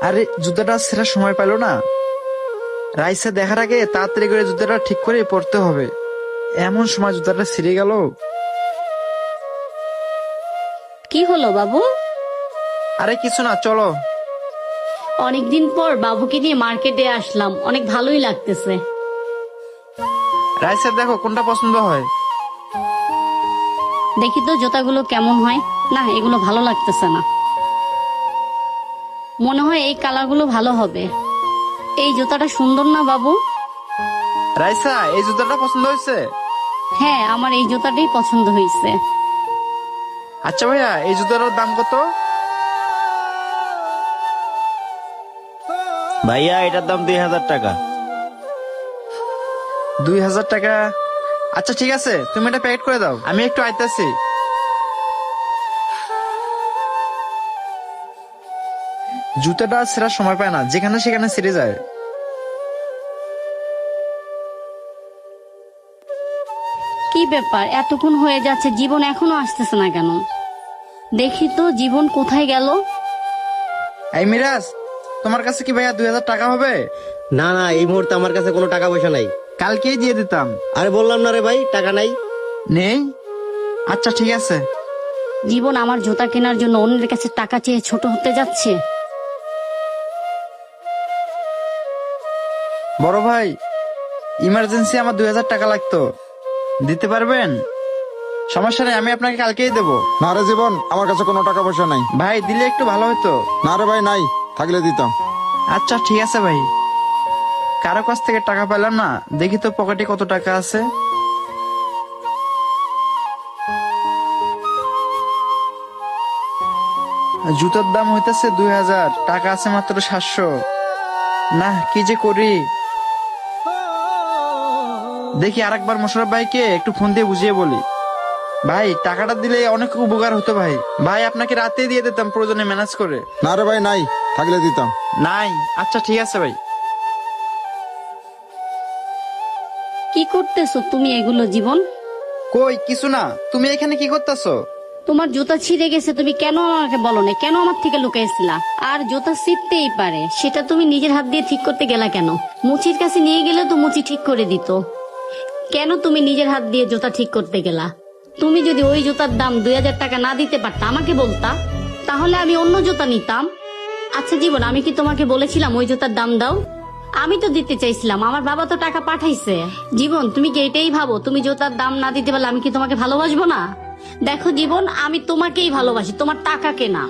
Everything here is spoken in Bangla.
আরে জুতাটা সেরা সময় পাইলো না। রাইসা দেখার আগে তাড়াতাড়ি করে জুতাটা ঠিক করে পড়তে হবে। এমন সময় জুতাটা ছিঁড়ে গেল। কি হলো বাবু? আরে কিছু না, চলো। অনেকদিন পর বাবুকে নিয়ে মার্কেটে আসলাম, অনেক ভালোই লাগতেছে। রাইসা দেখো কোনটা পছন্দ হয়। দেখি তো জুতাগুলো কেমন হয়। না, এগুলো ভালো লাগতেছে না। মনে হয় এই কালারগুলো ভালো হবে। এই জুতাটা সুন্দর না বাবু? রাইসা এই জুতাটা পছন্দ হয়েছে? হ্যাঁ, আমার এই জুতাটাই পছন্দ হয়েছে। আচ্ছা ভাইয়া, এই জুতাটার দাম কত? ভাইয়া এটার দাম 2000 টাকা। 2000 টাকা? আচ্ছা ঠিক আছে, তুমি এটা প্যাকেট করে দাও, আমি একটু আইতাছি। জুতাটা ছেঁড়া সময় পায় না, যেখানে সেখানে ছিঁড়ে যায়। কি ব্যাপার, এতক্ষণ হয়ে যাচ্ছে, জীবন এখনো আসতেছে না কেন? দেখি তো জীবন কোথায় গেল। এই মিরাজ, তোমার কাছে কি ভাইয়া 2000 টাকা হবে? না না, এই মুহূর্তে আমার কাছে কোনো টাকা পয়সা নাই। কালকেই দিয়ে দিতাম। আরে বললাম না রে ভাই, টাকা নাই। নেই? আচ্ছা ঠিক আছে। জীবন আমার জুতা কেনার জন্য অন্যের কাছে টাকা চেয়ে ছোট হতে যাচ্ছে। বড় ভাই, ইমার্জেন্সি আমার 2000 টাকা লাগতো, দিতে পারবেন? সমস্যা নেই, আমি আপনাকে কালকেই দেবো। না রে জীবন, আমার কাছে কোনো টাকা পয়সা নাই। ভাই দিলে একটু ভালো হতো। না রে ভাই, নাই, থাকলে দিতাম। আচ্ছা ঠিক আছে ভাই। কারো কাছ থেকে টাকা পেলাম না, দেখি তো পকেটে কত টাকা আছে। জুতার দাম হইতেছে 2000, টাকা আছে মাত্র 700। না, কি যে করি। দেখি আরেকবার মোশাররফ ভাইকে একটু ফোন দিয়ে বুঝিয়ে বলি। ভাই টাকাটা দিলে অনেক উপকার হতো ভাই। ভাই আপনাকে রাতে দিয়ে দিতাম প্রয়োজনে ম্যানেজ করে। না রে ভাই, নাই, থাকলে দিতাম। নাই? আচ্ছা ঠিক আছে ভাই। কি করতেছো তুমি এগুলো জীবন? কই কিছু না, তুমি এখানে কি করতেছো? তোমার জুতা ছিঁড়ে গেছে, তুমি কেন আমাকে বলো না? কেন আমার থেকে লুকাইছিলা? আর জুতা ছিঁড়তেই পারে, সেটা তুমি নিজের হাত দিয়ে ঠিক করতে গেলা কেন? মুচির কাছে নিয়ে গেলে তো মুচি ঠিক করে দিত। কেন তুমি নিজের হাত দিয়ে জুতা ঠিক করতে গেলা? তুমি যদি ওই জুতার দাম 2000 টাকা না দিতে পারতা, আমাকে বলতা, তাহলে আমি অন্য জুতা নিতাম। আচ্ছা জীবন, আমি কি তোমাকে বলেছিলাম ওই জুতার দাম দাও? আমি তো দিতে চাইছিলাম, আমার বাবা তো টাকা পাঠাইছে। জীবন, তুমি কি এটাই ভাবো তুমি জুতার দাম না দিতে পারলে আমি কি তোমাকে ভালোবাসবো না? দেখো জীবন, আমি তোমাকেই ভালোবাসি, তোমার টাকাকে না।